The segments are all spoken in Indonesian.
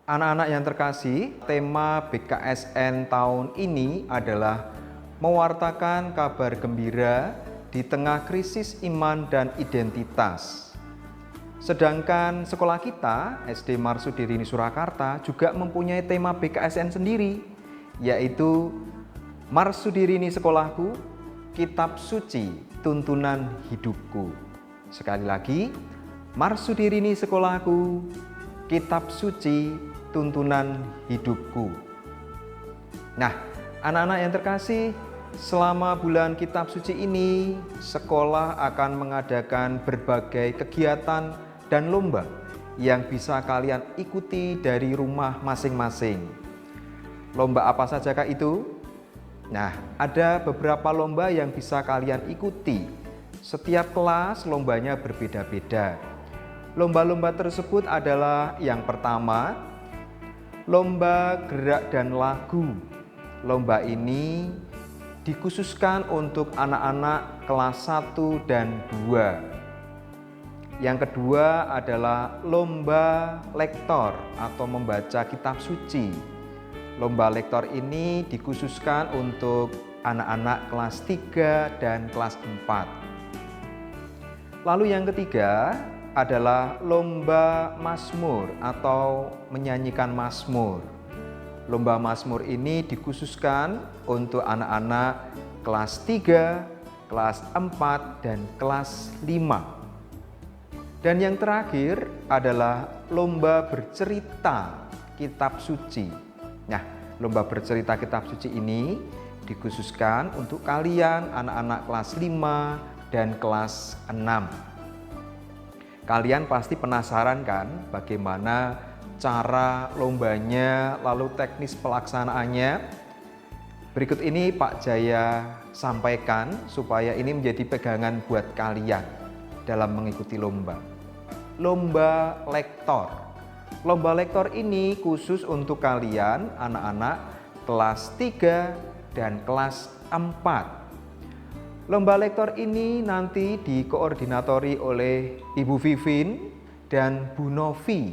Anak-anak yang terkasih, tema BKSN tahun ini adalah mewartakan kabar gembira di tengah krisis iman dan identitas. Sedangkan sekolah kita, SD Marsudirini Surakarta, juga mempunyai tema BKSN sendiri, yaitu Marsudirini Sekolahku, Kitab Suci Tuntunan Hidupku. Sekali lagi, Marsudirini Sekolahku, Kitab Suci Tuntunan Hidupku. Nah, anak-anak yang terkasih, selama bulan Kitab Suci ini, sekolah akan mengadakan berbagai kegiatan dan lomba yang bisa kalian ikuti dari rumah masing-masing. Lomba apa sajakah itu? Nah, ada beberapa lomba yang bisa kalian ikuti. Setiap kelas lombanya berbeda-beda. Lomba-lomba tersebut adalah yang pertama, lomba gerak dan lagu. Lomba ini dikhususkan untuk anak-anak kelas 1 dan 2. Yang kedua adalah lomba lektor atau membaca kitab suci. Lomba lektor ini dikhususkan untuk anak-anak kelas 3 dan kelas 4. Lalu yang ketiga adalah lomba mazmur atau menyanyikan mazmur. Lomba mazmur ini dikhususkan untuk anak-anak kelas 3, kelas 4, dan kelas 5. Dan yang terakhir adalah lomba bercerita kitab suci. Nah, lomba bercerita kitab suci ini dikhususkan untuk kalian anak-anak kelas 5 dan kelas 6. Kalian pasti penasaran kan bagaimana cara lombanya, lalu teknis pelaksanaannya? Berikut ini Pak Jaya sampaikan supaya ini menjadi pegangan buat kalian dalam mengikuti lomba. Lomba lektor. Lomba lektor ini khusus untuk kalian anak-anak kelas 3 dan kelas 4. Lomba lektor ini nanti dikoordinatori oleh Ibu Vivin dan Bu Novi.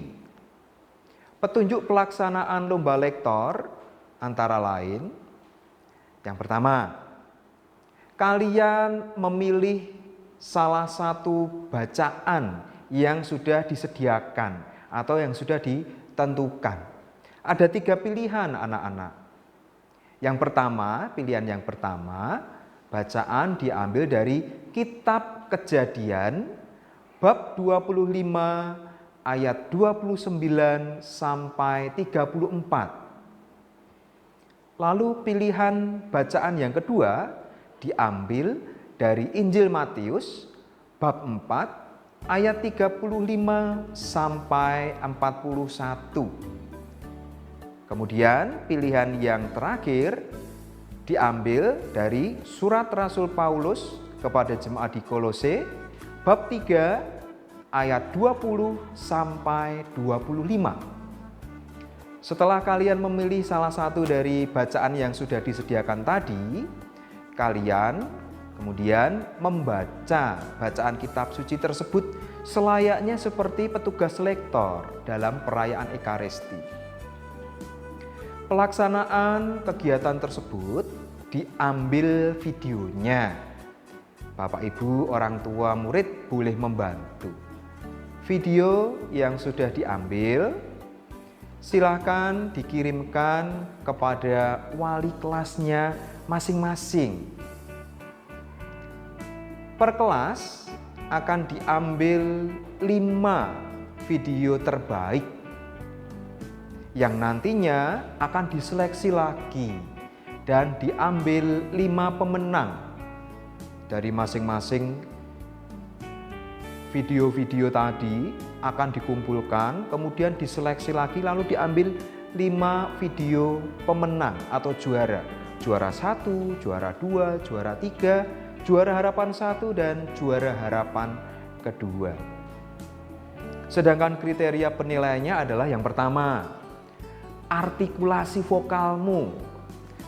Petunjuk pelaksanaan lomba lektor antara lain, yang pertama, kalian memilih salah satu bacaan yang sudah disediakan atau yang sudah ditentukan. Ada 3 pilihan anak-anak. Yang pertama, pilihan yang pertama, bacaan diambil dari Kitab Kejadian bab 25 ayat 29 sampai 34. Lalu pilihan bacaan yang kedua diambil dari Injil Matius bab 4 ayat 35 sampai 41. Kemudian pilihan yang terakhir diambil dari surat Rasul Paulus kepada jemaat di Kolose bab 3 ayat 20 sampai 25. Setelah kalian memilih salah satu dari bacaan yang sudah disediakan tadi, kalian kemudian membaca bacaan kitab suci tersebut selayaknya seperti petugas lektor dalam perayaan Ekaristi. Pelaksanaan kegiatan tersebut diambil videonya. Bapak, Ibu, orang tua murid boleh membantu. Video yang sudah diambil silakan dikirimkan kepada wali kelasnya masing-masing. Per kelas akan diambil 5 video terbaik yang nantinya akan diseleksi lagi dan diambil 5 pemenang dari masing-masing video-video tadi akan dikumpulkan, kemudian diseleksi lagi lalu diambil 5 video pemenang atau juara. Juara 1, juara 2, juara 3, juara harapan 1, dan juara harapan kedua. Sedangkan kriteria penilaiannya adalah yang pertama, artikulasi vokalmu.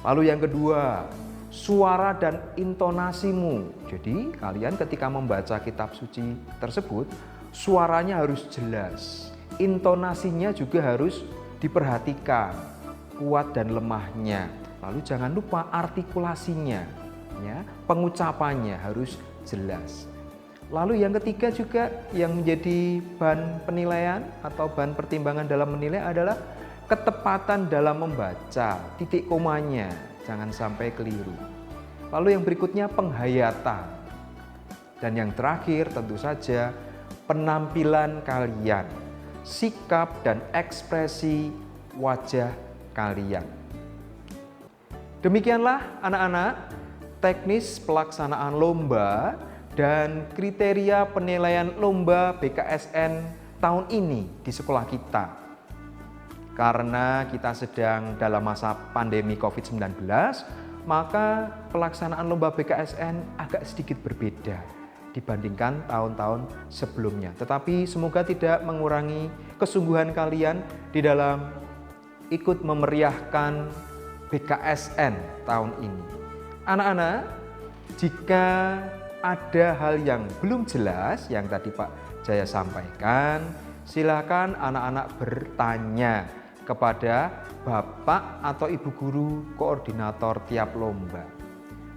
Lalu yang kedua, suara dan intonasimu. Jadi kalian ketika membaca kitab suci tersebut, suaranya harus jelas, intonasinya juga harus diperhatikan kuat dan lemahnya. Lalu jangan lupa artikulasinya, ya, pengucapannya harus jelas. Lalu yang ketiga juga yang menjadi bahan penilaian atau bahan pertimbangan dalam menilai adalah ketepatan dalam membaca, titik komanya, jangan sampai keliru. Lalu yang berikutnya penghayatan. Dan yang terakhir tentu saja penampilan kalian, sikap dan ekspresi wajah kalian. Demikianlah anak-anak teknis pelaksanaan lomba dan kriteria penilaian lomba BKSN tahun ini di sekolah kita. Karena kita sedang dalam masa pandemi COVID-19, maka pelaksanaan lomba BKSN agak sedikit berbeda dibandingkan tahun-tahun sebelumnya. Tetapi semoga tidak mengurangi kesungguhan kalian di dalam ikut memeriahkan BKSN tahun ini. Anak-anak, jika ada hal yang belum jelas yang tadi Pak Jaya sampaikan, silakan anak-anak bertanya kepada Bapak atau Ibu Guru koordinator tiap lomba.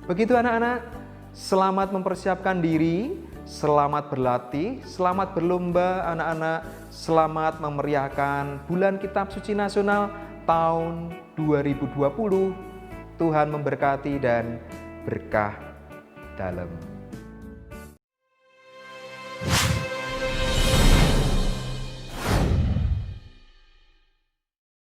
Begitu anak-anak, selamat mempersiapkan diri, selamat berlatih, selamat berlomba anak-anak, selamat memeriahkan Bulan Kitab Suci Nasional tahun 2020. Tuhan memberkati dan berkah dalam.